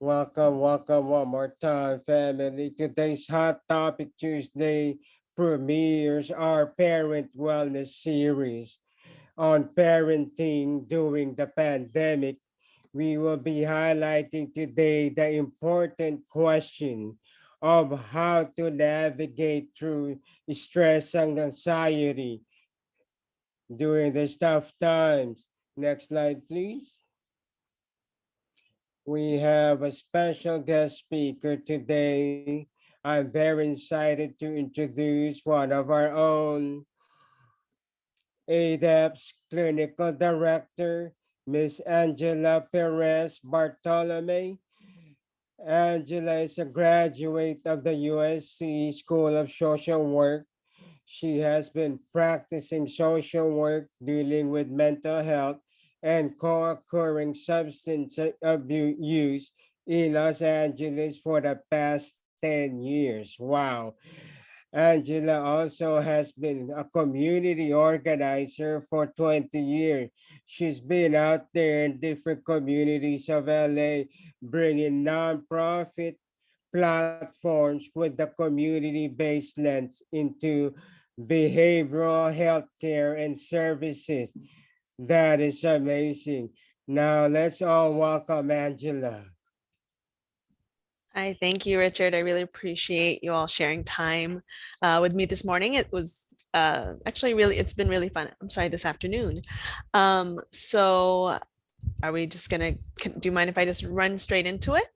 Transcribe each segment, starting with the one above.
Welcome one more time, family. Today's Hot Topic Tuesday premieres our Parent Wellness series on parenting during the pandemic. We will be highlighting today the important question of how to navigate through stress and anxiety during these tough times. Next slide, please. We have a special guest speaker today. I'm very excited to introduce one of our own, AADAP's clinical director, Miss Angela Perez Bartolome. Angela is a graduate of the USC School of Social Work. She has been practicing social work dealing with mental health and co-occurring substance abuse use in Los Angeles for the past 10 years. Wow. Angela also has been a community organizer for 20 years. She's been out there in different communities of LA, bringing nonprofit platforms with the community-based lens into behavioral health care and services. That is amazing. Now let's all welcome Angela. Hi, thank you, Richard. I really appreciate you all sharing time with me this morning. It was actually it's been really fun. I'm sorry, this afternoon. So are we just gonna, do you mind if I just run straight into it?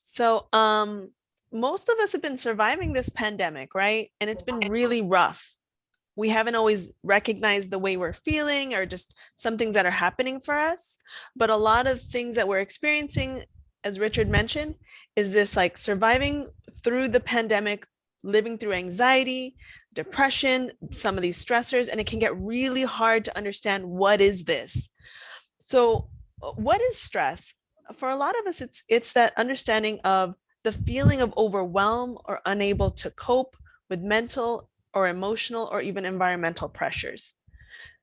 So most of us have been surviving this pandemic, right? And it's been really rough. We haven't always recognized the way we're feeling or just some things that are happening for us. But a lot of things that we're experiencing, as Richard mentioned, is this like surviving through the pandemic, living through anxiety, depression, some of these stressors, and it can get really hard to understand what is this. So what is stress? For a lot of us, it's that understanding of the feeling of overwhelm or unable to cope with mental or emotional or even environmental pressures.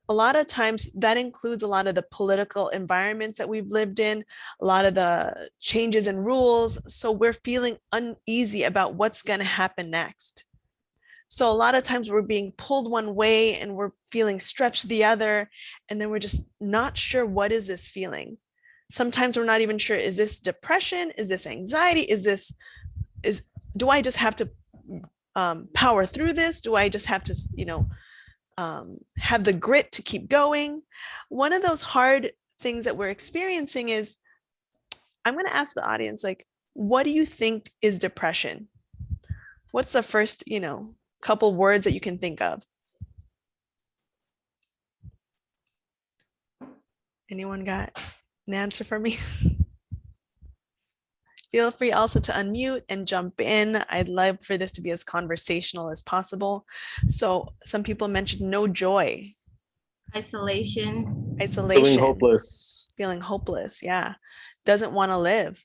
A lot of times that includes a lot of the political environments that we've lived in, a lot of the changes in rules. So we're feeling uneasy about what's going to happen next. So a lot of times we're being pulled one way and we're feeling stretched the other, and then we're just not sure what is this feeling. Sometimes we're not even sure, is this depression? Is this anxiety? Do I just have to power through this? Do I just have to, have the grit to keep going? One of those hard things that we're experiencing is, I'm going to ask the audience, like, what do you think is depression? What's the first, couple words that you can think of? Anyone got an answer for me? Feel free also to unmute and jump in. I'd love for this to be as conversational as possible. So some people mentioned no joy. Isolation. Feeling hopeless. Feeling hopeless, yeah. Doesn't want to live.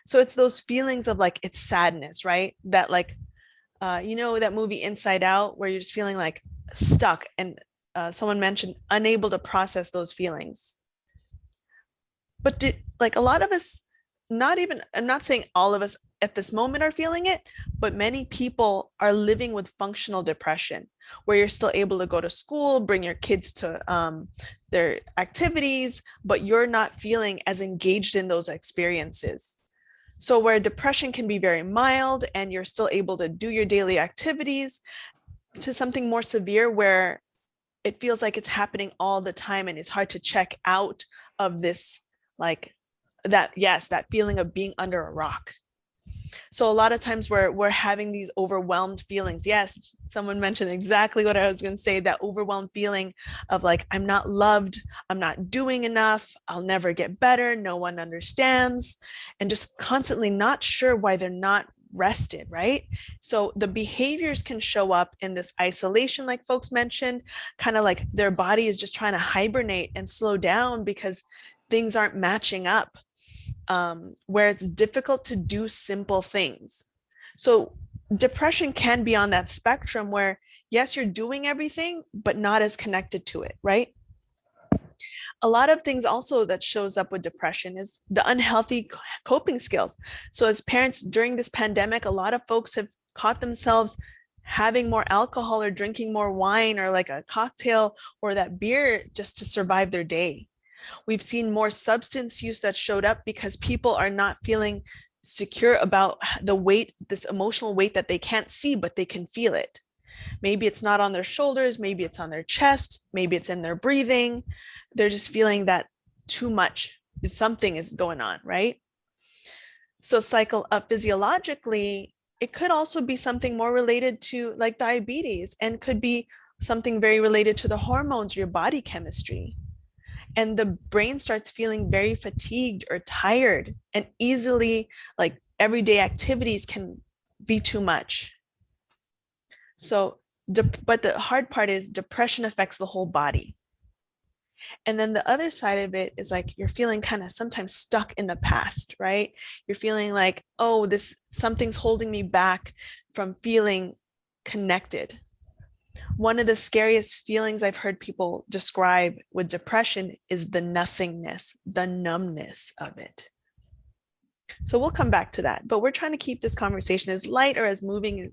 So it's those feelings of like, it's sadness, right? That like, that movie Inside Out, where you're just feeling like stuck, and someone mentioned unable to process those feelings. But a lot of us, I'm not saying all of us at this moment are feeling it, but many people are living with functional depression, where you're still able to go to school, bring your kids to their activities, but you're not feeling as engaged in those experiences. So where depression can be very mild and you're still able to do your daily activities, to something more severe where it feels like it's happening all the time and it's hard to check out of this, like that feeling of being under a rock. So a lot of times we're having these overwhelmed feelings. Yes, someone mentioned exactly what I was going to say, that overwhelmed feeling of like, I'm not loved, I'm not doing enough, I'll never get better, no one understands, and just constantly not sure why they're not rested, right? So the behaviors can show up in this isolation, like folks mentioned, kind of like their body is just trying to hibernate and slow down because things aren't matching up. Where it's difficult to do simple things. So depression can be on that spectrum where, yes, you're doing everything, but not as connected to it, right? A lot of things also that shows up with depression is the unhealthy coping skills. So as parents during this pandemic, a lot of folks have caught themselves having more alcohol or drinking more wine or like a cocktail or that beer just to survive their day. We've seen more substance use that showed up because people are not feeling secure about the weight, this emotional weight that they can't see, but they can feel it. Maybe it's not on their shoulders, maybe it's on their chest, maybe it's in their breathing. They're just feeling that too much, something is going on, right? So physiologically, it could also be something more related to like diabetes and could be something very related to the hormones, your body chemistry. And the brain starts feeling very fatigued or tired and easily like everyday activities can be too much. So, but the hard part is depression affects the whole body. And then the other side of it is like you're feeling kind of sometimes stuck in the past, right? You're feeling like, oh, this something's holding me back from feeling connected. One of the scariest feelings I've heard people describe with depression is the nothingness, the numbness of it. So we'll come back to that, but we're trying to keep this conversation as light or as moving,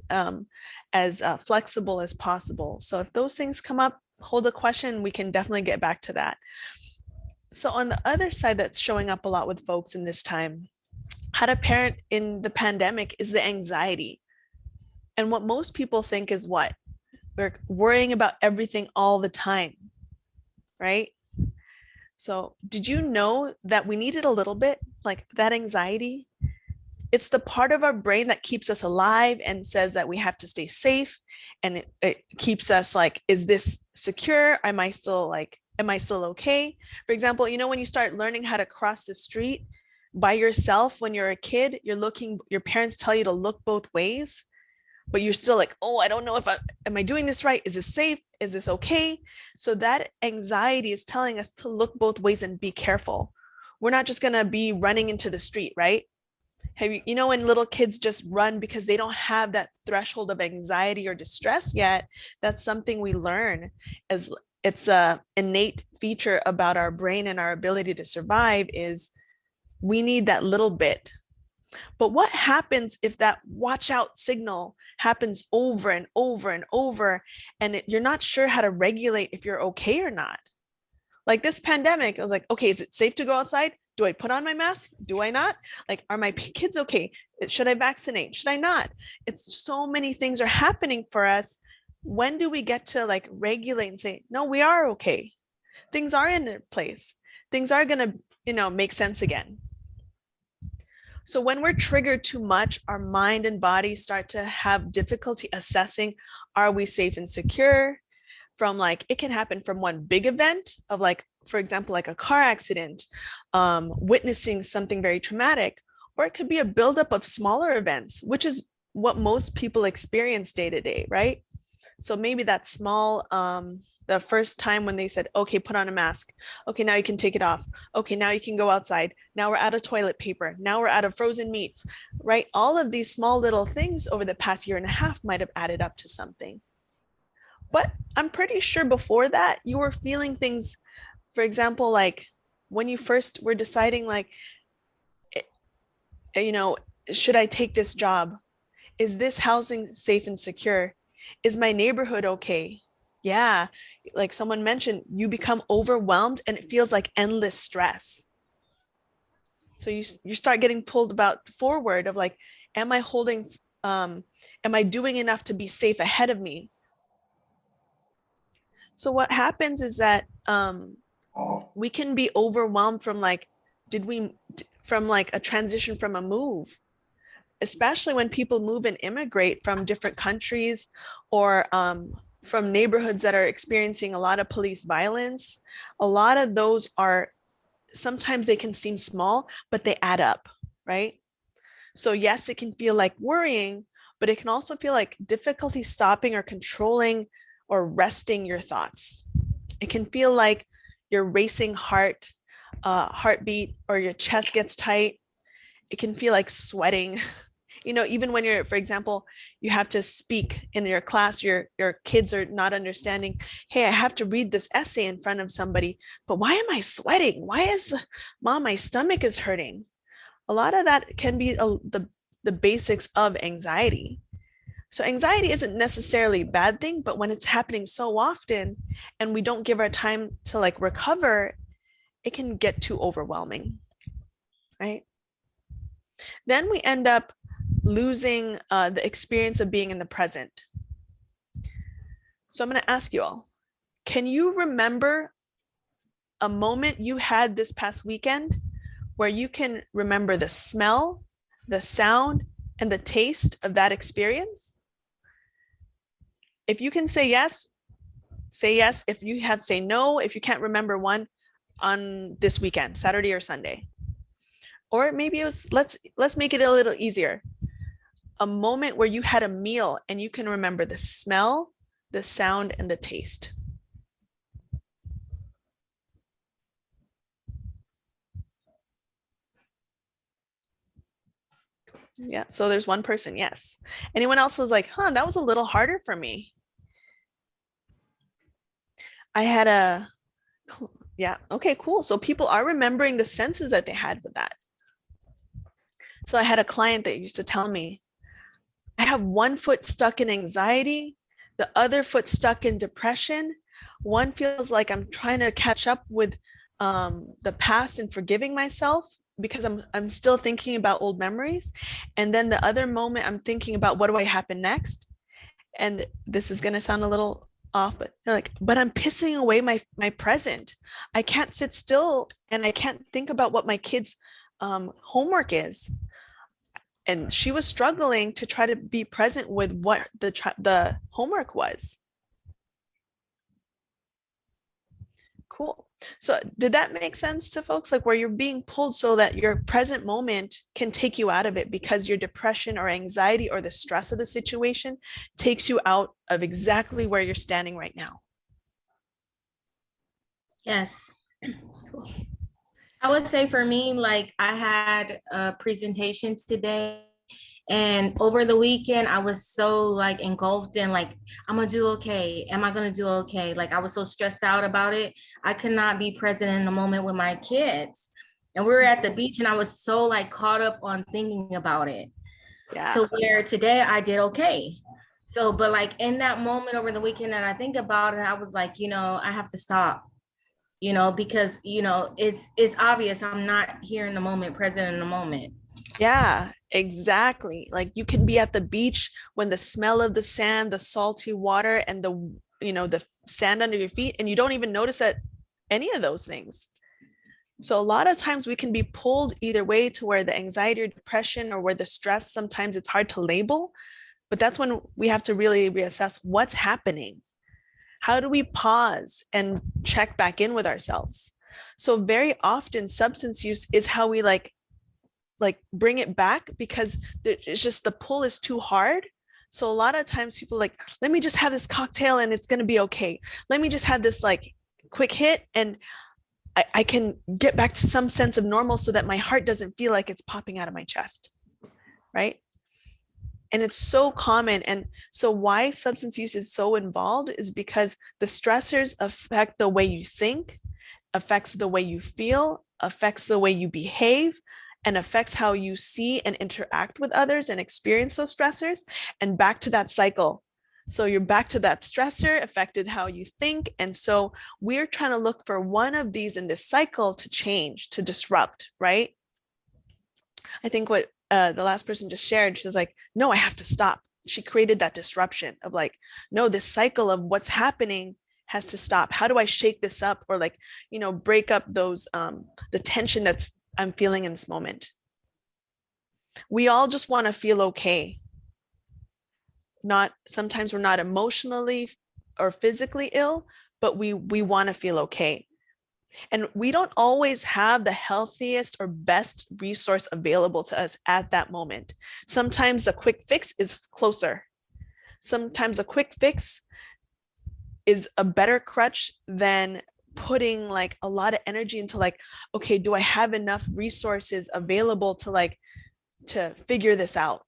as flexible as possible. So if those things come up, hold a question, we can definitely get back to that. So on the other side that's showing up a lot with folks in this time, how to parent in the pandemic is the anxiety. And what most people think is what? We're worrying about everything all the time, right? So did you know that we needed a little bit like that anxiety? It's the part of our brain that keeps us alive and says that we have to stay safe. And it keeps us like, is this secure? Am I still okay? For example, you know, when you start learning how to cross the street by yourself, when you're a kid, your parents tell you to look both ways, but you're still like, oh, I don't know if am I doing this right? Is this safe? Is this okay? So that anxiety is telling us to look both ways and be careful. We're not just gonna be running into the street, right? You know, when little kids just run because they don't have that threshold of anxiety or distress yet, that's something we learn as it's a innate feature about our brain and our ability to survive is we need that little bit. But what happens if that watch out signal happens over and over and over, and you're not sure how to regulate if you're okay or not? Like this pandemic, I was like, okay, is it safe to go outside? Do I put on my mask? Do I not? Like, are my kids okay? Should I vaccinate? Should I not? It's so many things are happening for us. When do we get to like regulate and say, no, we are okay. Things are in their place. Things are going to, make sense again. So when we're triggered too much, our mind and body start to have difficulty assessing, are we safe and secure? From like, it can happen from one big event of like, for example, like a car accident, witnessing something very traumatic, or it could be a buildup of smaller events, which is what most people experience day to day, right? So maybe that small, the first time when they said, okay, put on a mask. Okay, now you can take it off. Okay, now you can go outside. Now we're out of toilet paper. Now we're out of frozen meats, right? All of these small little things over the past year and a half might have added up to something. But I'm pretty sure before that, you were feeling things, for example, like when you first were deciding like, should I take this job? Is this housing safe and secure? Is my neighborhood okay? Yeah, like someone mentioned, you become overwhelmed and it feels like endless stress. So you start getting pulled about forward of like, am I doing enough to be safe ahead of me? So what happens is that we can be overwhelmed from like, from like a transition from a move, especially when people move and immigrate from different countries or from neighborhoods that are experiencing a lot of police violence. A lot of those are, sometimes they can seem small, but they add up, right? So yes, it can feel like worrying, but it can also feel like difficulty stopping or controlling or resting your thoughts. It can feel like your racing heartbeat, or your chest gets tight. It can feel like sweating. You know, even when you're, for example, you have to speak in your class, your kids are not understanding, hey, I have to read this essay in front of somebody, but why am I sweating? Why is, mom, my stomach is hurting? A lot of that can be the basics of anxiety. So anxiety isn't necessarily a bad thing, but when it's happening so often and we don't give our time to like recover, it can get too overwhelming, right? Then we end up losing the experience of being in the present. So I'm going to ask you all, can you remember a moment you had this past weekend where you can remember the smell, the sound, and the taste of that experience? If you can say yes, say yes. If you have, say no, if you can't remember one on this weekend, Saturday or Sunday. Or maybe it was, let's make it a little easier. A moment where you had a meal and you can remember the smell, the sound, and the taste. Yeah, so there's one person, yes. Anyone else was like, huh, that was a little harder for me. I had a, yeah, okay, cool. So people are remembering the senses that they had with that. So I had a client that used to tell me, I have one foot stuck in anxiety, the other foot stuck in depression. One feels like I'm trying to catch up with the past and forgiving myself because I'm still thinking about old memories. And then the other moment I'm thinking about what do I happen next? And this is gonna sound a little off, but they're like, but I'm pissing away my present. I can't sit still and I can't think about what my kids' homework is. And she was struggling to try to be present with what the homework was. Cool. So did that make sense to folks? Like where you're being pulled so that your present moment can take you out of it because your depression or anxiety or the stress of the situation takes you out of exactly where you're standing right now. Yes. I would say for me, like I had a presentation today and over the weekend, I was so like engulfed in like, I'm gonna do okay. Am I gonna do okay? Like I was so stressed out about it. I could not be present in the moment with my kids. And we were at the beach and I was so like caught up on thinking about it. Yeah. So where today I did okay. So, but like in that moment over the weekend that I think about it, I was like, I have to stop, because, it's obvious I'm not here in the moment, present in the moment. Yeah, exactly. Like you can be at the beach when the smell of the sand, the salty water, and the sand under your feet, and you don't even notice that any of those things. So a lot of times we can be pulled either way to where the anxiety or depression or where the stress, sometimes it's hard to label, but that's when we have to really reassess what's happening. How do we pause and check back in with ourselves? So very often substance use is how we like bring it back because it's just the pull is too hard. So a lot of times people like, let me just have this cocktail and it's going to be okay. Let me just have this like quick hit and I can get back to some sense of normal so that my heart doesn't feel like it's popping out of my chest, right? And it's so common. And so why substance use is so involved is because the stressors affect the way you think, affects the way you feel, affects the way you behave, and affects how you see and interact with others and experience those stressors, and back to that cycle. So you're back to that stressor affected how you think. And so we're trying to look for one of these in this cycle to change, to disrupt, right? I think what the last person just shared, she was like, no, I have to stop. She created that disruption of like, no, this cycle of what's happening has to stop. How do I shake this up or like, break up those, the tension that's I'm feeling in this moment. We all just want to feel okay. Sometimes we're not emotionally or physically ill, but we want to feel okay. And we don't always have the healthiest or best resource available to us at that moment. Sometimes a quick fix is closer. Sometimes a quick fix is a better crutch than putting like a lot of energy into like, okay, do I have enough resources available to figure this out?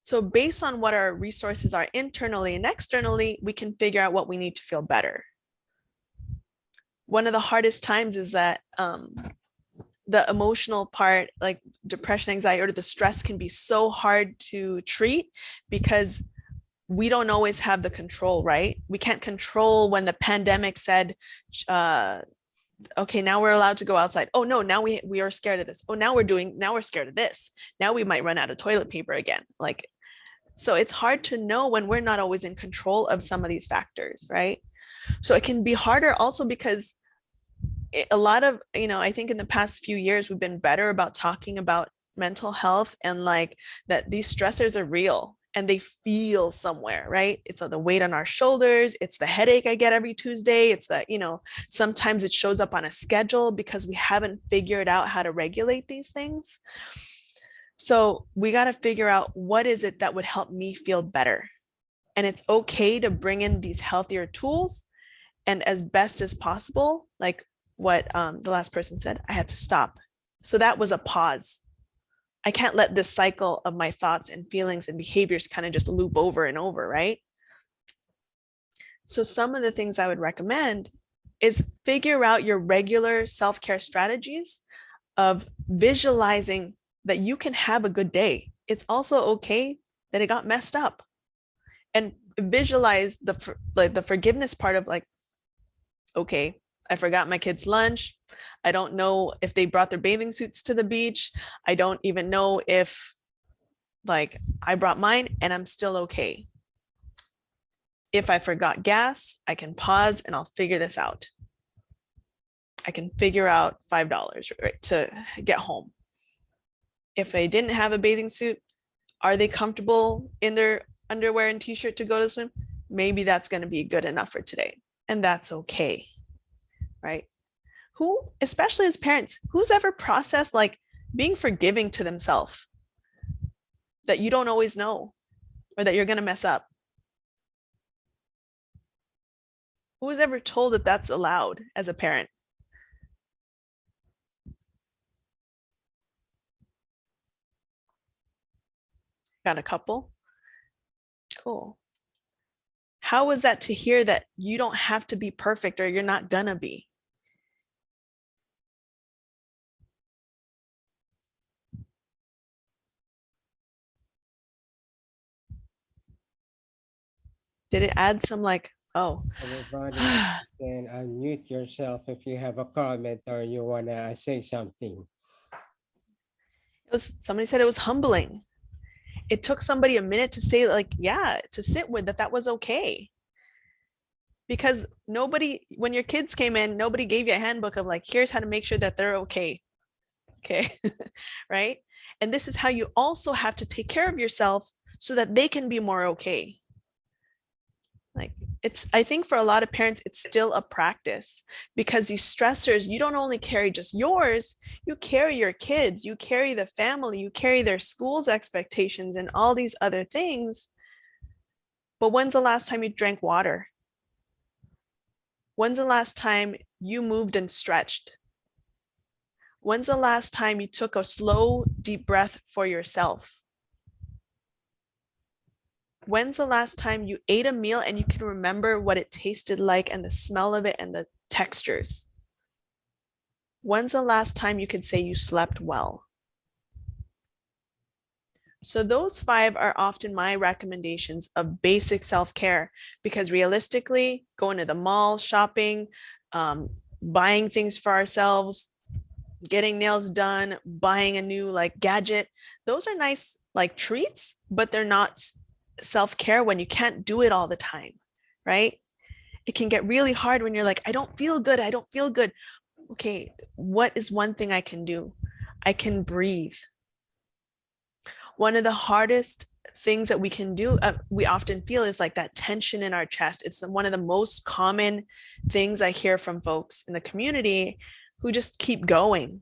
So based on what our resources are internally and externally, we can figure out what we need to feel better. One of the hardest times is that the emotional part, like depression, anxiety, or the stress can be so hard to treat because we don't always have the control, right? We can't control when the pandemic said, okay, now we're allowed to go outside. Oh no, now we are scared of this. Oh, now we're scared of this. Now we might run out of toilet paper again. Like, so it's hard to know when we're not always in control of some of these factors, right? So it can be harder also because a lot of, I think in the past few years, we've been better about talking about mental health and like that these stressors are real and they feel somewhere, right? It's the weight on our shoulders. It's the headache I get every Tuesday. It's that, sometimes it shows up on a schedule because we haven't figured out how to regulate these things. So we got to figure out what is it that would help me feel better. And it's okay to bring in these healthier tools and as best as possible, like what the last person said, I had to stop. So that was a pause. I can't let this cycle of my thoughts and feelings and behaviors kind of just loop over and over, right? So some of the things I would recommend is figure out your regular self-care strategies of visualizing that you can have a good day. It's also okay that it got messed up. And visualize the forgiveness part of like, okay, I forgot my kids' lunch. I don't know if they brought their bathing suits to the beach. I don't even know if like I brought mine and I'm still okay. If I forgot gas, I can pause and I'll figure this out. I can figure out $5 to get home. If I didn't have a bathing suit, are they comfortable in their underwear and t-shirt to go to swim? Maybe that's going to be good enough for today. And that's okay. Right? Who, especially as parents, who's ever processed like being forgiving to themselves that you don't always know or that you're going to mess up? Who was ever told that that's allowed as a parent? Got a couple? Cool. How was that to hear that you don't have to be perfect or you're not gonna be? Did it add some like, oh, Everybody can unmute yourself if you have a comment or you want to say something. somebody said it was humbling. It took somebody a minute to say like, yeah, to sit with that was okay. Because nobody, when your kids came in, nobody gave you a handbook of like, here's how to make sure that they're okay. Okay, right? And this is how you also have to take care of yourself so that they can be more okay. Like I think for a lot of parents, it's still a practice because these stressors, you don't only carry just yours, you carry your kids, you carry the family, you carry their school's expectations and all these other things. But when's the last time you drank water? When's the last time you moved and stretched? When's the last time you took a slow, deep breath for yourself? When's the last time you ate a meal and you can remember what it tasted like and the smell of it and the textures? When's the last time you could say you slept well? So those 5 are often my recommendations of basic self-care because realistically, going to the mall, shopping, buying things for ourselves, getting nails done, buying a new like gadget, those are nice like treats, but they're not self-care when you can't do it all the time, right? It can get really hard when you're like, I don't feel good. I don't feel good. Okay, what is one thing I can do? I can breathe. One of the hardest things that we can do, we often feel is like that tension in our chest. It's one of the most common things I hear from folks in the community who just keep going,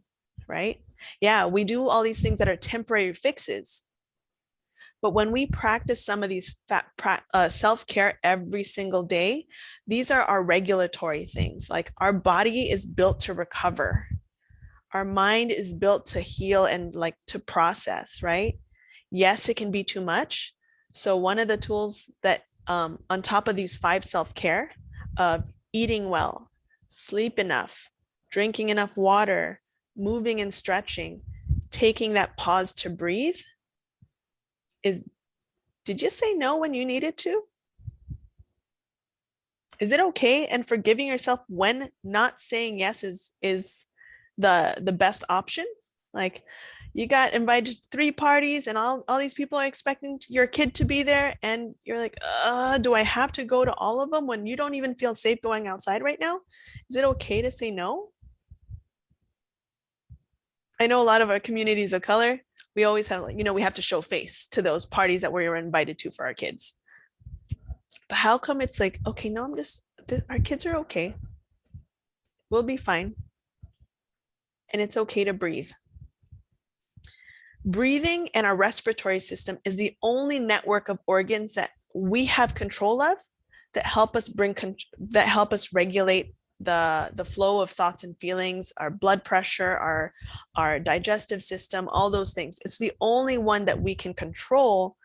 right? Yeah, we do all these things that are temporary fixes. But when we practice some of these self-care every single day, these are our regulatory things. Like our body is built to recover. Our mind is built to heal and like to process, right? yes, it can be too much. So one of the tools that on top of these 5 self-care of eating well, sleep enough, drinking enough water, moving and stretching, taking that pause to breathe is, did you say no when you needed to? Is it okay? And forgiving yourself when not saying yes is the best option. Like, you got invited to 3 parties and all these people are expecting your kid to be there, and you're like, do I have to go to all of them when you don't even feel safe going outside right now? Is it okay to say no? I know a lot of our communities of color, we always have, like, we have to show face to those parties that we were invited to for our kids. But how come it's like, okay, no, our kids are okay. We'll be fine. And it's okay to breathe. Breathing and our respiratory system is the only network of organs that we have control of that help us regulate the flow of thoughts and feelings, our blood pressure, our digestive system, all those things. It's the only one that we can control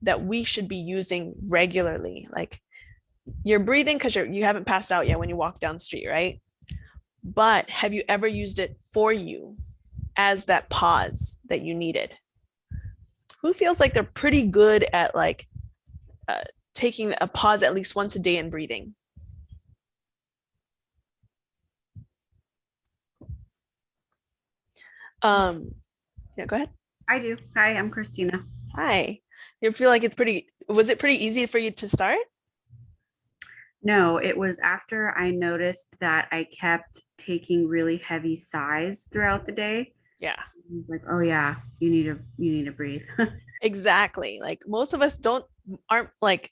that we should be using regularly. Like, you're breathing because you haven't passed out yet when you walk down the street, right? But have you ever used it for you as that pause that you needed? Who feels like they're pretty good at like taking a pause at least once a day and breathing? Yeah, go ahead. I do. Hi, I'm Christina. Hi. You feel like was it pretty easy for you to start? No, it was after I noticed that I kept taking really heavy sighs throughout the day. Yeah. I was like, oh yeah, you need to breathe. Exactly. Like, most of us aren't like,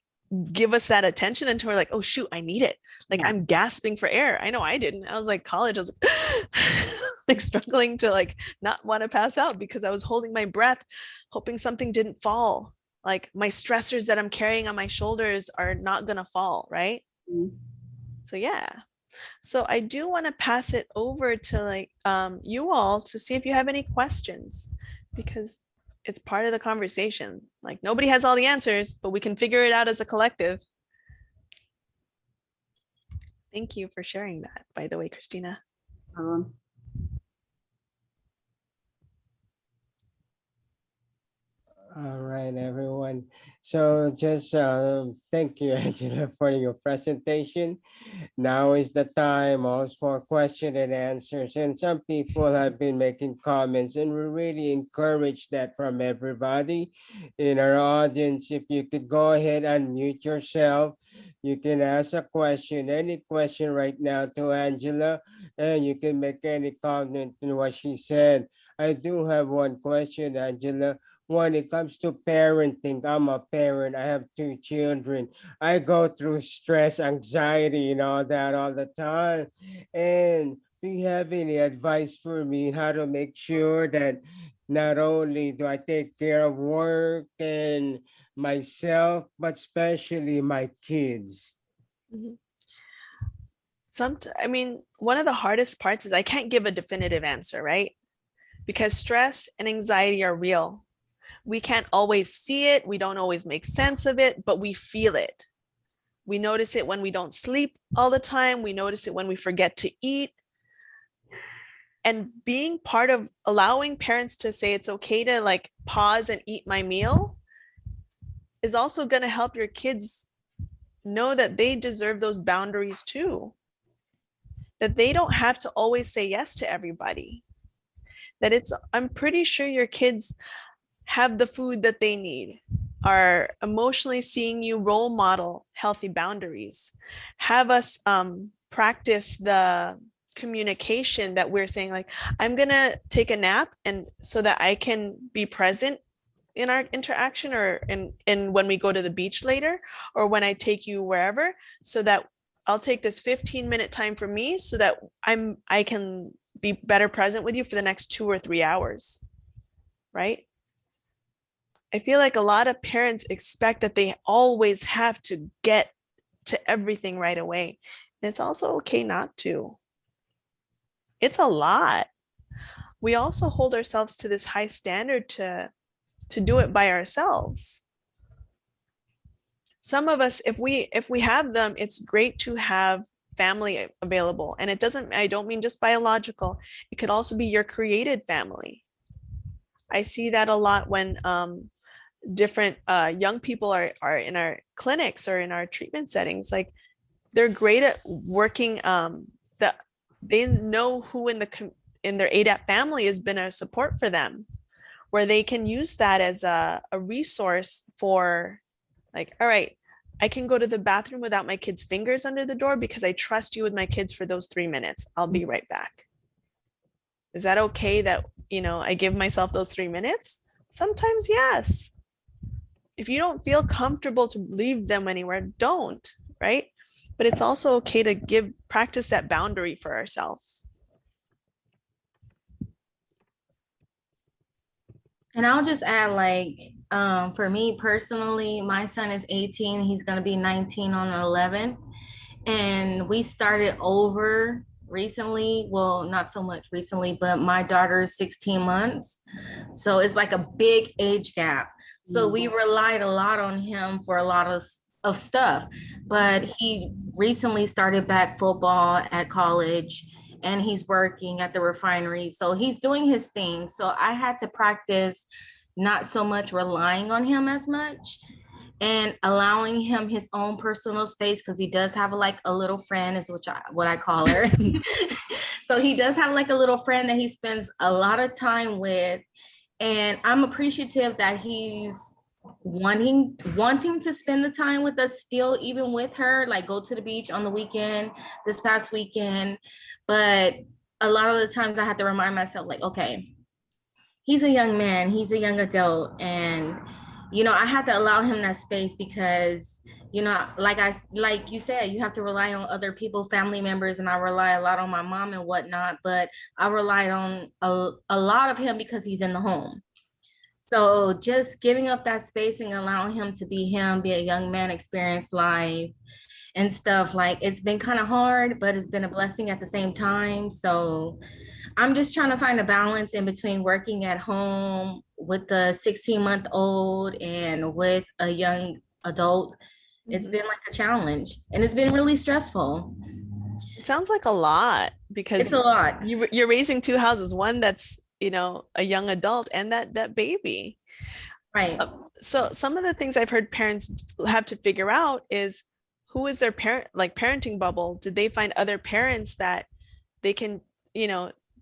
give us that attention until we're like, oh shoot, I need it. Like, Yeah. I'm gasping for air. I know I didn't. I was like, college, I was like, like struggling to like not want to pass out because I was holding my breath, hoping something didn't fall. Like, my stressors that I'm carrying on my shoulders are not gonna fall, right? Mhm. So yeah. So I do want to pass it over to like you all to see if you have any questions, because it's part of the conversation. Like, nobody has all the answers, but we can figure it out as a collective. Thank you for sharing that, by the way, Christina. All right, everyone. So just thank you, Angela, for your presentation. Now is the time also for question and answers. And some people have been making comments, and we really encourage that from everybody in our audience. If you could go ahead and mute yourself, you can ask a question, any question right now to Angela, and you can make any comment in what she said. I do have one question, Angela. When it comes to parenting, I'm a parent. I have 2 children. I go through stress, anxiety, and all that all the time. And do you have any advice for me how to make sure that not only do I take care of work and myself, but especially my kids? Mhm. I mean, one of the hardest parts is I can't give a definitive answer, right? Because stress and anxiety are real. We can't always see it. We don't always make sense of it, but we feel it. We notice it when we don't sleep all the time. We notice it when we forget to eat. And being part of allowing parents to say it's okay to like pause and eat my meal is also going to help your kids know that they deserve those boundaries too. That they don't have to always say yes to everybody. I'm pretty sure your kids have the food that they need, are emotionally seeing you role model healthy boundaries, have us practice the communication that we're saying, like, I'm gonna take a nap, and so that I can be present in our interaction, or in when we go to the beach later, or when I take you wherever, so that I'll take this 15-minute time for me so that I can be better present with you for the next 2 or 3 hours, right? I feel like a lot of parents expect that they always have to get to everything right away. And it's also okay not to. It's a lot. We also hold ourselves to this high standard to to do it by ourselves. Some of us, if we have them, it's great to have family available. And I don't mean just biological. It could also be your created family. I see that a lot when different young people are in our clinics or in our treatment settings. Like, they're great at working, that they know who in their AADAP family has been a support for them, where they can use that as a resource for, like, all right, I can go to the bathroom without my kids' fingers under the door because I trust you with my kids for those 3 minutes. I'll be right back. Is that okay that, I give myself those 3 minutes? Sometimes, yes. If you don't feel comfortable to leave them anywhere, don't, right? But it's also okay to practice that boundary for ourselves. And I'll just add, like, for me personally, my son is 18. He's going to be 19 on the 11th. And we started over recently. Well, not so much recently, but my daughter is 16 months. So it's like a big age gap. So we relied a lot on him for a lot of stuff. But he recently started back football at college, and he's working at the refinery. So he's doing his thing. So I had to practice not so much relying on him as much and allowing him his own personal space, because he does have a little friend, is what I call her. So he does have like a little friend that he spends a lot of time with. And I'm appreciative that he's wanting to spend the time with us still, even with her, like go to the beach on the weekend, this past weekend. But a lot of the times I have to remind myself, like, okay, he's a young man, he's a young adult, and I have to allow him that space because like you said, you have to rely on other people, family members, and I rely a lot on my mom and whatnot, but I relied on a lot of him because he's in the home. So just giving up that space and allowing him to be him, be a young man, experience life and stuff, like, it's been kind of hard, but it's been a blessing at the same time. So I'm just trying to find a balance in between working at home with the 16-month-old and with a young adult. It's been like a challenge, and it's been really stressful. It sounds like a lot, because It's a lot. You're raising two houses, one that's, a young adult, and that baby. Right. So some of the things I've heard parents have to figure out is, who is their parenting bubble? Did they find other parents that they can,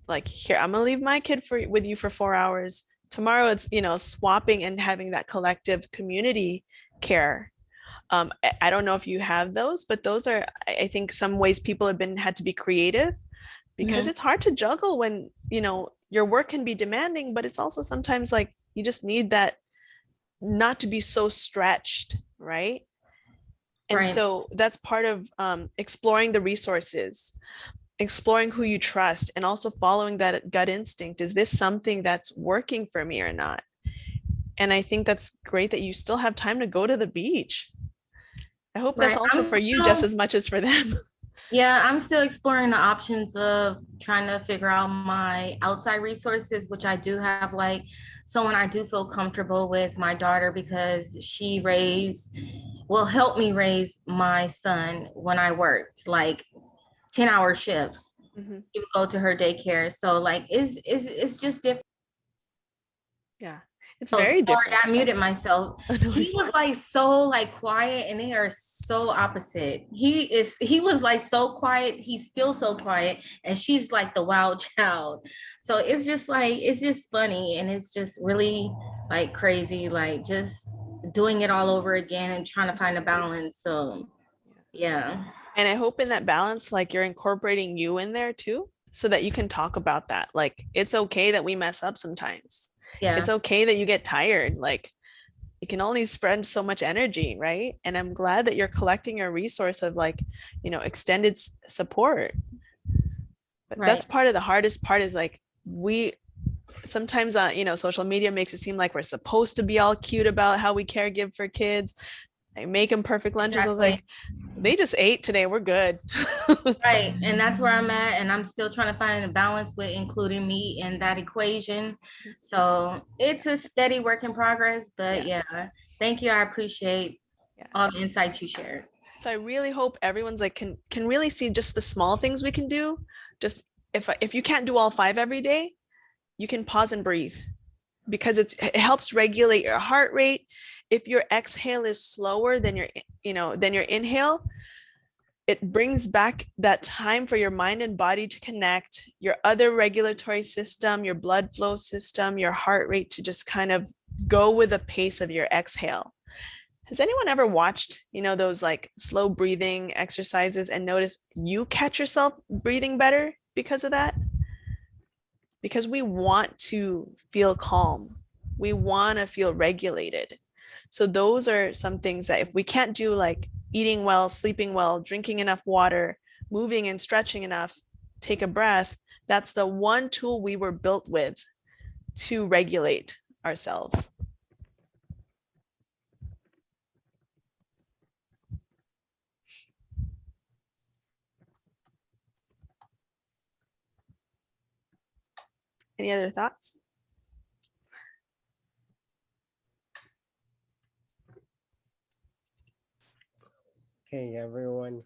like, here, I'm gonna leave my kid with you for 4 hours. Tomorrow it's, swapping and having that collective community care. I don't know if you have those, but those are, I think, some ways people have had to be creative, because it's hard to juggle when, your work can be demanding, but it's also sometimes like you just need that not to be so stretched, right? And so that's part of exploring the resources, exploring who you trust, and also following that gut instinct. Is this something that's working for me or not? And I think that's great that you still have time to go to the beach. I hope that's also for you just as much as for them. Yeah, I'm still exploring the options of trying to figure out my outside resources, which I do have, like someone I do feel comfortable with, my daughter, because she helped me raise my son when I worked like 10-hour shifts. She would go to her daycare. So like it's just different. Yeah. It's very different. I muted myself. He was like so like quiet, and they are so opposite. He was like so quiet. He's still so quiet, and she's like the wild child. So it's just funny, and it's just really like crazy, like just doing it all over again and trying to find a balance. So yeah. And I hope in that balance, like, you're incorporating you in there too, so that you can talk about that. Like, it's okay that we mess up sometimes. Yeah. It's okay that you get tired. Like, you can only spread so much energy, right? And I'm glad that you're collecting your resource of, like, extended support. But that's part of the hardest part, is like, we sometimes, social media makes it seem like we're supposed to be all cute about how we caregiving for kids. I make them perfect lunches. I was like, They just ate today. We're good. Right. And that's where I'm at. And I'm still trying to find a balance with including meat in that equation. So it's a steady work in progress. But yeah, thank you. I appreciate all the insights you shared. So I really hope everyone's like can really see just the small things we can do. Just if you can't do all 5 every day, you can pause and breathe, because it helps regulate your heart rate. If your exhale is slower than your inhale, it brings back that time for your mind and body to connect, your other regulatory system, your blood flow system, your heart rate to just kind of go with the pace of your exhale. Has anyone ever watched, those like slow breathing exercises and notice you catch yourself breathing better because of that? Because we want to feel calm. We want to feel regulated. So those are some things that if we can't do, like eating well, sleeping well, drinking enough water, moving and stretching enough, take a breath, that's the one tool we were built with to regulate ourselves. Any other thoughts? Okay, everyone.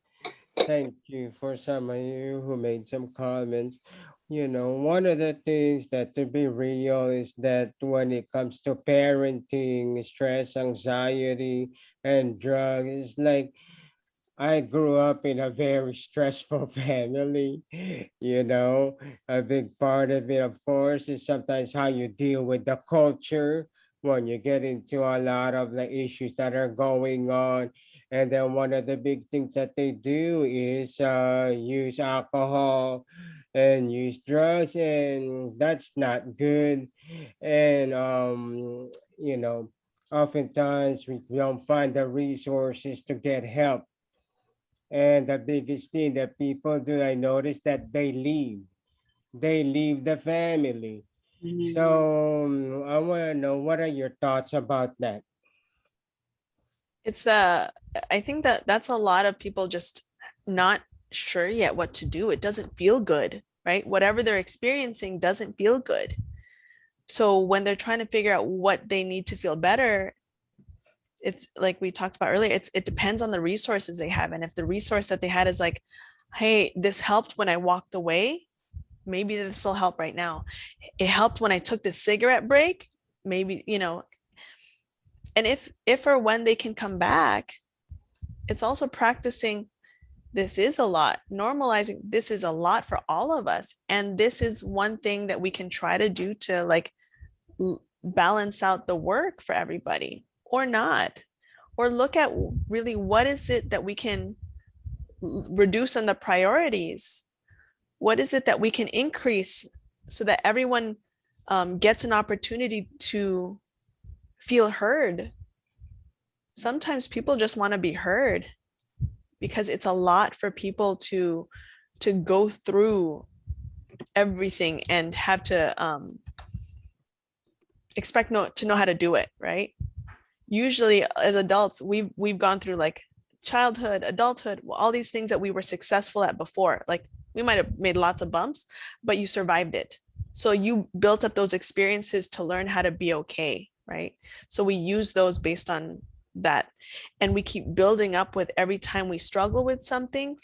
Thank you for some of you who made some comments. One of the things that to be real is that when it comes to parenting, stress, anxiety, and drugs, it's like I grew up in a very stressful family. A big part of it, of course, is sometimes how you deal with the culture when you get into a lot of the issues that are going on. And then one of the big things that they do is use alcohol and use drugs, and that's not good. And, oftentimes we don't find the resources to get help, and the biggest thing that people do, I notice that they leave. They leave the family. So I want to know, what are your thoughts about that? I think that that's a lot of people just not sure yet what to do. It doesn't feel good, right? Whatever they're experiencing doesn't feel good. So when they're trying to figure out what they need to feel better, it's like we talked about earlier, it depends on the resources they have. And if the resource that they had is like, hey, this helped when I walked away, maybe this will help right now. It helped when I took the cigarette break, maybe, and if or when they can come back, it's also practicing, this is a lot, normalizing, this is a lot for all of us. And this is one thing that we can try to do to like balance out the work for everybody, or not, or look at really what is it that we can reduce on the priorities. What is it that we can increase so that everyone gets an opportunity to feel heard? Sometimes people just want to be heard, because it's a lot for people to go through everything and have to expect to know how to do it, right? Usually as adults, we've gone through like childhood, adulthood, all these things that we were successful at before. Like we might have made lots of bumps, but you survived it. So you built up those experiences to learn how to be okay, right? So we use those based on that, and we keep building up with every time we struggle with something,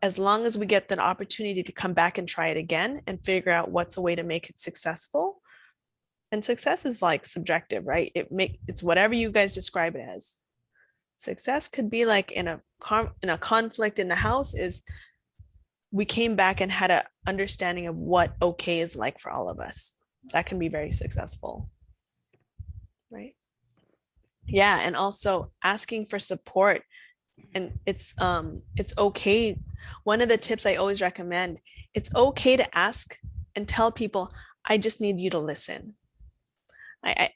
as long as we get the opportunity to come back and try it again and figure out what's a way to make it successful. And success is like subjective, right? It's whatever you guys describe it as. Success could be like in a conflict in the house is we came back and had an understanding of what okay is like for all of us. That can be very successful, right? Yeah, and also asking for support. And it's okay. One of the tips I always recommend, it's okay to ask and tell people, I just need you to listen.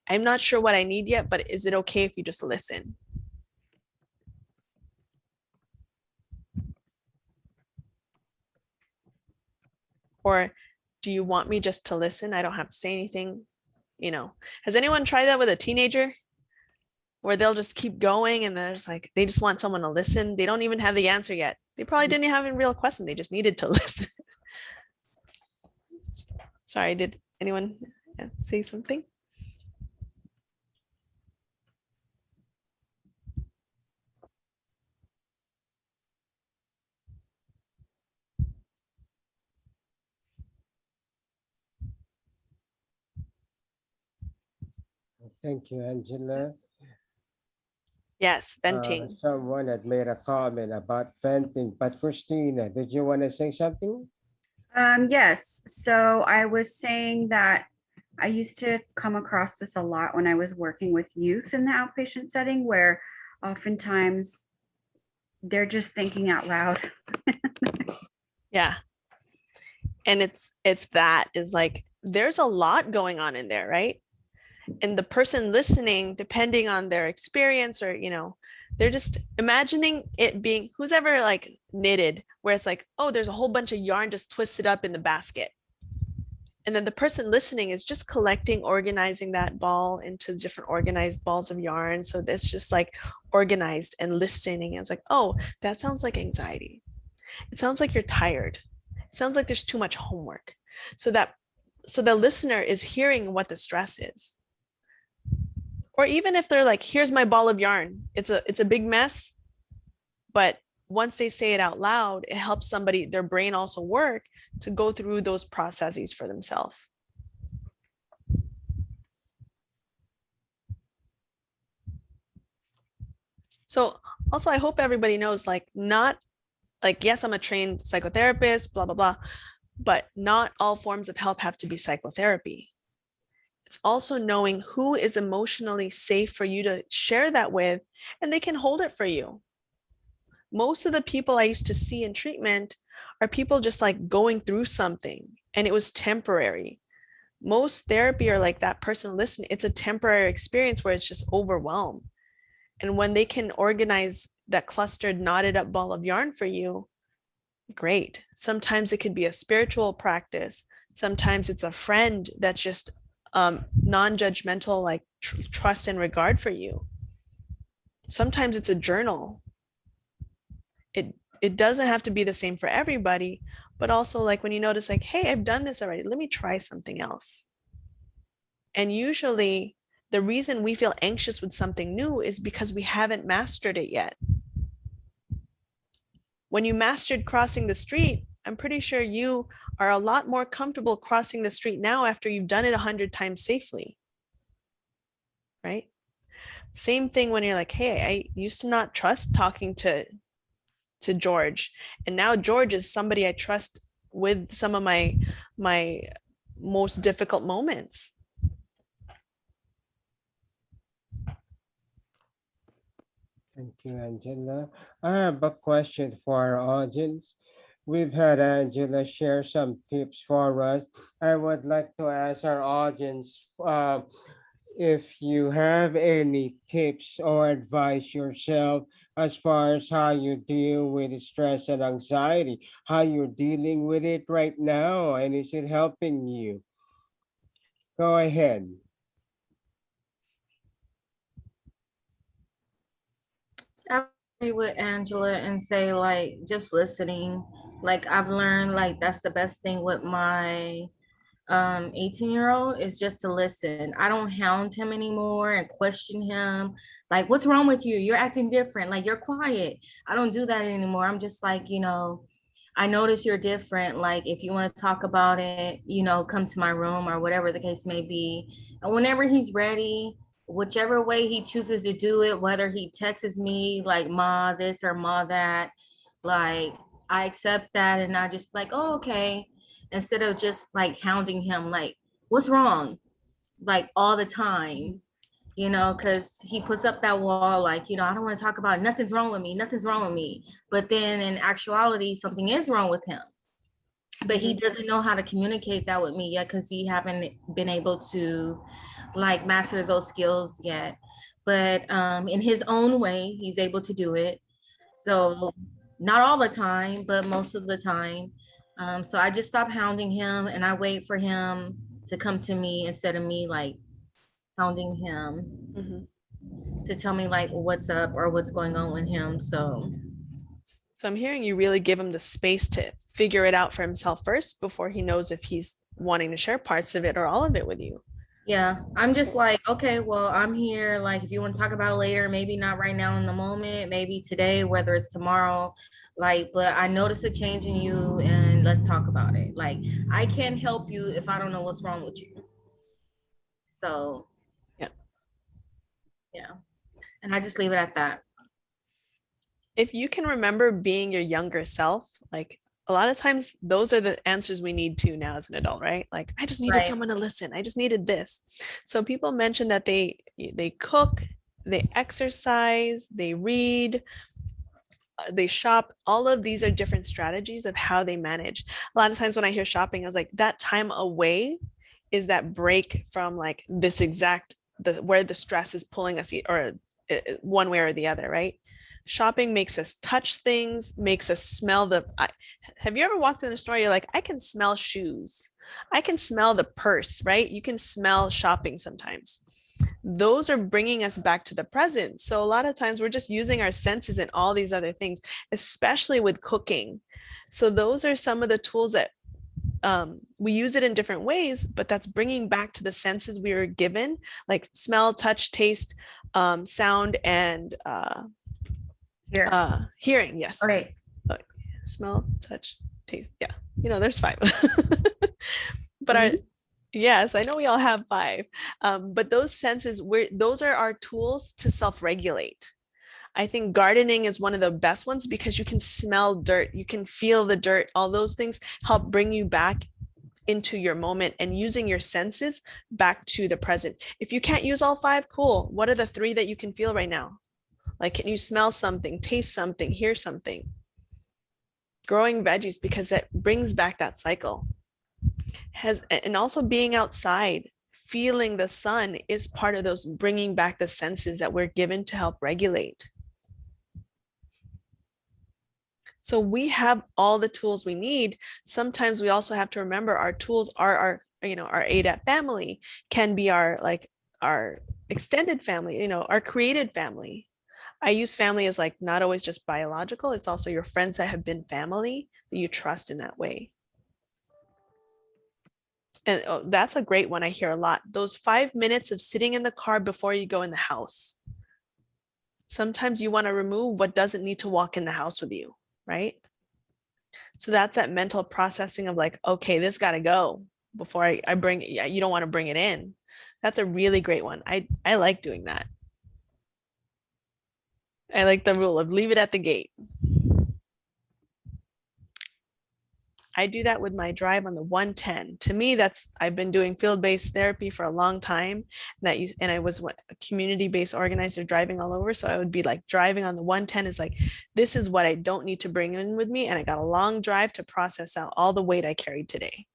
I'm not sure what I need yet, but is it okay if you just listen? Or do you want me just to listen? I don't have to say anything. Has anyone tried that with a teenager? where they'll just keep going and there's like, they just want someone to listen. They don't even have the answer yet. They probably didn't have a real question. They just needed to listen. Sorry, did anyone say something? Thank you, Angela. Yes, venting. Someone had made a comment about venting, but Christina, did you want to say something? Yes. So I was saying that I used to come across this a lot when I was working with youth in the outpatient setting, where oftentimes they're just thinking out loud. Yeah. And it's that is like, there's a lot going on in there, right? And the person listening, depending on their experience or, you know, they're just imagining it being, who's ever like knitted, where it's like, oh, there's a whole bunch of yarn just twisted up in the basket. And then the person listening is just collecting, organizing that ball into different organized balls of yarn. So that's just like organized and listening. It's like, oh, that sounds like anxiety. It sounds like you're tired. It sounds like there's too much homework. So the listener is hearing what the stress is. Or even if they're like, here's my ball of yarn. It's a big mess, but once they say it out loud, it helps somebody, their brain also work to go through those processes for themselves. So also, I hope everybody knows, like, not like, yes, I'm a trained psychotherapist, blah, blah, blah, but not all forms of help have to be psychotherapy. It's also knowing who is emotionally safe for you to share that with, and they can hold it for you. Most of the people I used to see in treatment are people just like going through something and it was temporary. Most therapy are like that person listening, it's a temporary experience where it's just overwhelmed. And when they can organize that clustered, knotted up ball of yarn for you, great. Sometimes it could be a spiritual practice. Sometimes it's a friend that's just non-judgmental, like trust and regard for you. Sometimes it's a journal. It doesn't have to be the same for everybody, but also like when you notice like, hey, I've done this already, let me try something else. And usually the reason we feel anxious with something new is because we haven't mastered it yet. When you mastered crossing the street, I'm pretty sure you are a lot more comfortable crossing the street now after you've done it 100 times safely, right? Same thing when you're like, hey, I used to not trust talking to George, and now George is somebody I trust with some of my most difficult moments. Thank you, Angela. I have a question for our audience. We've had Angela share some tips for us. I would like to ask our audience if you have any tips or advice yourself as far as how you deal with stress and anxiety, how you're dealing with it right now, and is it helping you? Go ahead. I agree with Angela and say like just listening. Like I've learned like that's the best thing with my 18-year-old is just to listen. I don't hound him anymore and question him. Like, what's wrong with you? You're acting different. Like you're quiet. I don't do that anymore. I'm just like, I notice you're different. Like if you want to talk about it, come to my room or whatever the case may be. And whenever he's ready, whichever way he chooses to do it, whether he texts me like ma this or ma that, like I accept that and I just like, oh, okay. Instead of just like hounding him, like, what's wrong? Like all the time, because he puts up that wall, like, I don't want to talk about it. Nothing's wrong with me. Nothing's wrong with me. But then in actuality, something is wrong with him. But he doesn't know how to communicate that with me yet because he haven't been able to like master those skills yet. But in his own way, he's able to do it. So not all the time, but most of the time. So I just stop hounding him and I wait for him to come to me instead of me like hounding him. Mhm. to tell me like what's up or what's going on with him. So So I'm hearing you really give him the space to figure it out for himself first before he knows if he's wanting to share parts of it or all of it with you. yeah, I'm just like, okay, well, I'm here. Like, if you want to talk about it later, maybe not right now in the moment, maybe today, whether it's tomorrow. Like, but I notice a change in you and let's talk about it. Like, I can't help you if I don't know what's wrong with you. So, Yeah. yeah. And I just leave it at that. If you can remember being your younger self, like a lot of times those are the answers we need to now as an adult, right? Like I just needed Right. someone to listen. I just needed this. So people mention that they cook, they exercise, they read, they shop. All of these are different strategies of how they manage. A lot of times when I hear shopping, I was like, that time away is that break from like this exact where the stress is pulling us or one way or the other, right? Shopping makes us touch things, makes us smell have you ever walked in a store, you're like, I can smell shoes, I can smell the purse, right? You can smell shopping sometimes. Those are bringing us back to the present. So a lot of times we're just using our senses and all these other things, especially with cooking. So those are some of the tools that we use it in different ways, but that's bringing back to the senses we were given, like smell, touch, taste, sound, and Here. hearing. Yes. Okay. Smell, touch, taste. Yeah. There's 5. But For me? yes, I know we all have 5. But those senses, those are our tools to self-regulate. I think gardening is one of the best ones because you can smell dirt, you can feel the dirt. All those things help bring you back into your moment and using your senses back to the present. If you can't use all 5, cool. What are the 3 that you can feel right now? Like, can you smell something, taste something, hear something? Growing veggies, because that brings back that cycle. And also being outside, feeling the sun is part of those bringing back the senses that we're given to help regulate. So we have all the tools we need. Sometimes we also have to remember our tools are our AADAP family, can be our extended family, our created family. I use family as like not always just biological. It's also your friends that have been family that you trust in that way. And that's a great one I hear a lot. Those 5 minutes of sitting in the car before you go in the house. Sometimes you want to remove what doesn't need to walk in the house with you, right? So that's that mental processing of like, okay, this got to go before I bring it. Yeah, you don't want to bring it in. That's a really great one. I like doing that. I like the rule of leave it at the gate. I do that with my drive on the 110. To me, I've been doing field-based therapy for a long time. And I was a community-based organizer driving all over. So I would be like driving on the 110 is like, this is what I don't need to bring in with me. And I got a long drive to process out all the weight I carried today,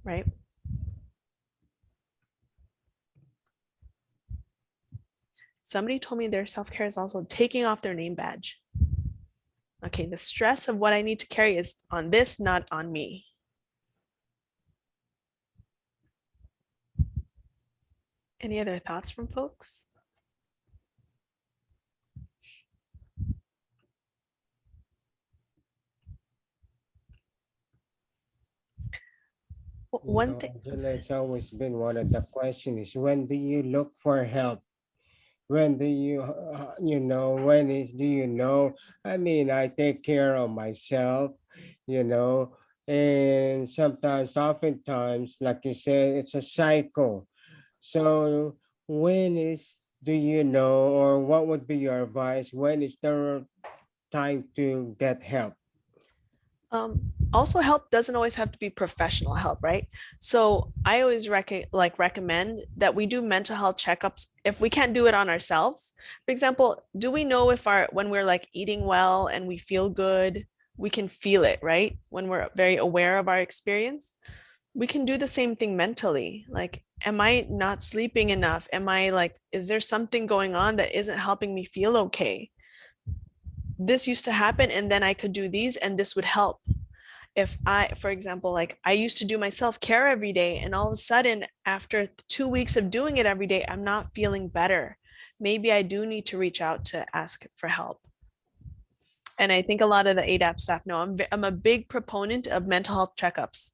right? Somebody told me their self-care is also taking off their name badge. Okay, the stress of what I need to carry is on this, not on me. Any other thoughts from folks? One thing. Angela, it's always been one of the questions is when do you look for help? When do you, do you know? I mean, I take care of myself, you know, and sometimes, oftentimes, like you said, it's a cycle. So do you know, or what would be your advice? When is the time to get help? Also, help doesn't always have to be professional help, right? So I always recommend that we do mental health checkups if we can't do it on ourselves. For example, do we know if when we're like eating well and we feel good, we can feel it, right? When we're very aware of our experience, we can do the same thing mentally. Like, am I not sleeping enough? Is there something going on that isn't helping me feel okay? This used to happen and then I could do these and this would help. If for example, like I used to do my self-care every day and all of a sudden after 2 weeks of doing it every day, I'm not feeling better. maybe I do need to reach out to ask for help. And I think a lot of the AADAP staff know I'm a big proponent of mental health checkups.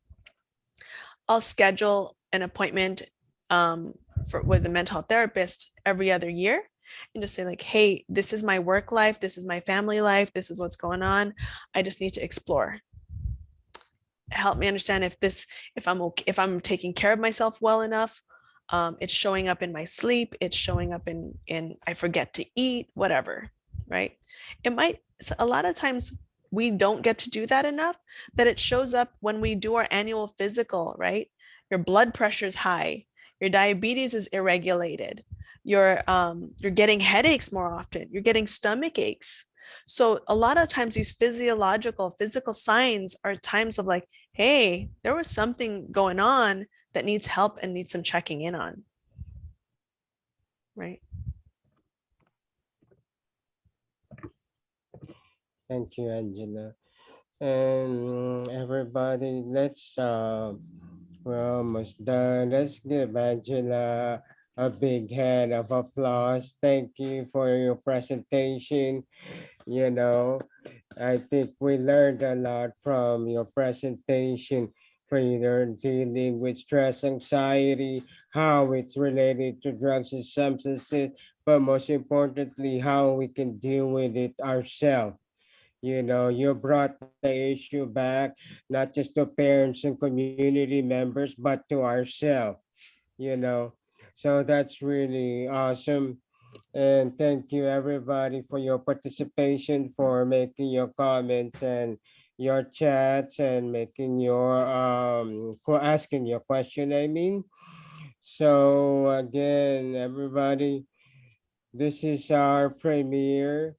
I'll schedule an appointment with a mental health therapist every other year and just say like, hey, this is my work life, this is my family life, this is what's going on. I just need to explore. Help me understand if I'm okay, if I'm taking care of myself well enough. It's showing up in my sleep. It's showing up in I forget to eat, whatever, right? It might, a lot of times we don't get to do that enough, that it shows up when we do our annual physical, right? Your blood pressure is high, your diabetes is irregulated, you're getting headaches more often, you're getting stomach aches. So a lot of times these physical signs are times of like, hey, there was something going on that needs help and needs some checking in on. Right. Thank you, Angela. And everybody, we're almost done. Let's give Angela a big hand of applause. Thank you for your presentation. You know, I think we learned a lot from your presentation for either dealing with stress, anxiety, how it's related to drugs and substances, but most importantly, how we can deal with it ourselves. You brought the issue back, not just to parents and community members, but to ourselves, you know. So that's really awesome. And thank you, everybody, for your participation, for making your comments and your chats and making for asking your question. I mean, so again, everybody, this is our premiere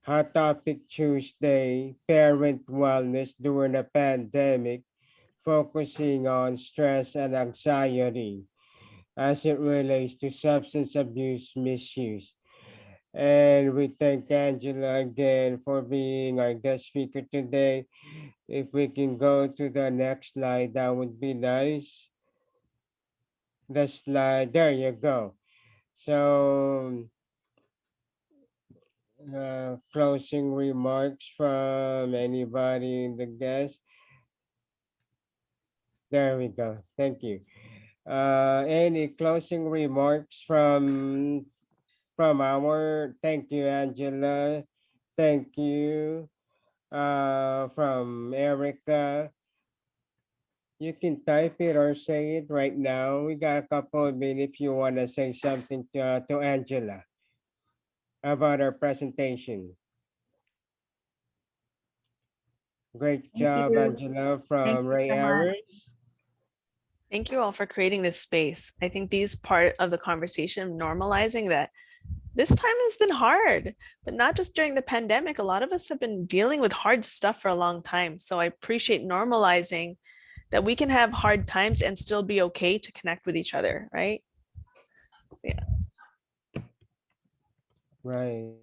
Hot Topic Tuesday, Parent Wellness During the Pandemic, focusing on stress and anxiety as it relates to substance abuse misuse. And we thank Angela again for being our guest speaker today. If we can go to the next slide, that would be nice. The slide, there you go. So, closing remarks from anybody in the guest. There we go. Thank you. Any closing remarks from our? Thank you, Angela. Thank you. From Erica. You can type it or say it right now. We got a couple of minutes if you want to say something to Angela about our presentation. Great Thank job, you. Angela Thank from you Ray so much. Aries. Thank you all for creating this space. I think these part of the conversation, normalizing that this time has been hard, but not just during the pandemic. A lot of us have been dealing with hard stuff for a long time. So I appreciate normalizing that we can have hard times and still be okay to connect with each other, right? Yeah. Right.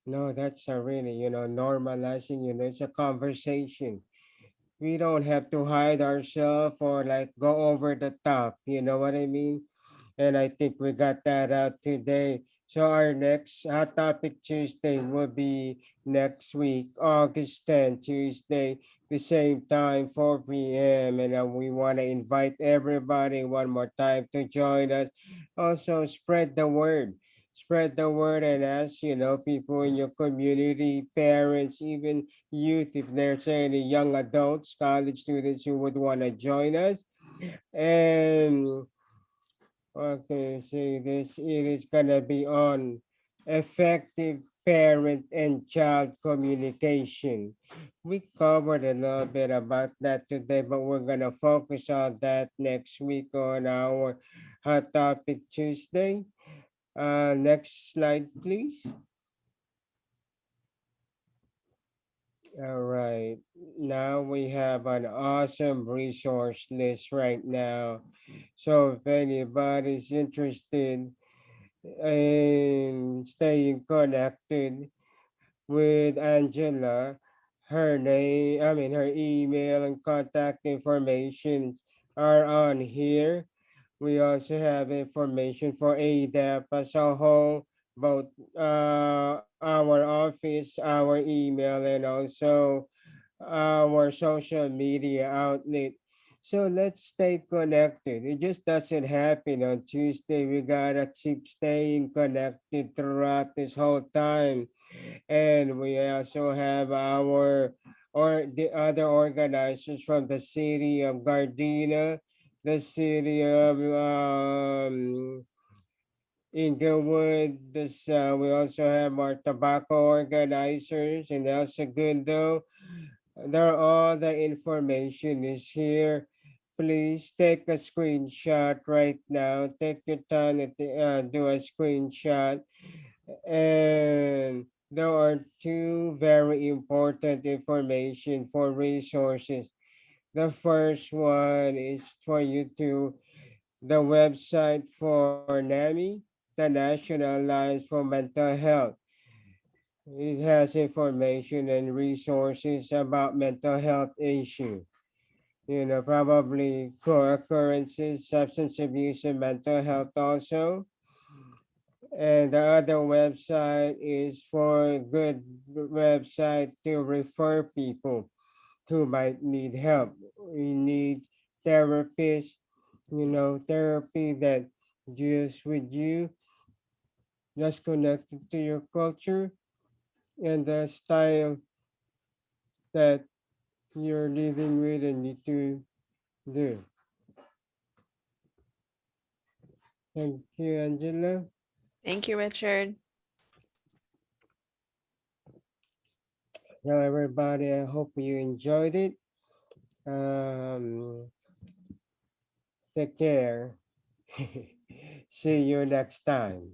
No, that's a really, normalizing, it's a conversation. We don't have to hide ourselves or like go over the top. You know what I mean? And I think we got that out today. So our next Hot Topic Tuesday will be next week, August 10th, Tuesday, the same time, 4 p.m. And we want to invite everybody one more time to join us. Also, spread the word. Spread the word and ask, people in your community, parents, even youth, if there's any young adults, college students who would want to join us. And okay, see this it is gonna be on effective parent and child communication. We covered a little bit about that today, but we're gonna focus on that next week on our Hot Topic Tuesday. Next slide, please. All right. Now we have an awesome resource list right now. So if anybody's interested in staying connected with Angela, her email and contact information are on here. We also have information for AADAP as a whole, both our office, our email, and also our social media outlet. So let's stay connected. It just doesn't happen on Tuesday. We gotta keep staying connected throughout this whole time. And we also have our or the other organizers from the city of Gardena, the city of Inglewood. This we also have our tobacco organizers in El Segundo. There all the information is here. Please take a screenshot right now. Take your time to do a screenshot. And there are two very important information for resources. The first one is for you to the website for NAMI, the National Alliance for Mental Health. It has information and resources about mental health issue. You know, probably co-occurrences, substance abuse, and mental health also. And the other website is for a good website to refer people who might need help. We need therapists, you know, therapy that deals with you, that's connected to your culture and the style that you're living with and need to do. Thank you, Angela. Thank you, Richard. Now, everybody, I hope you enjoyed it. Um, Take care. See you next time.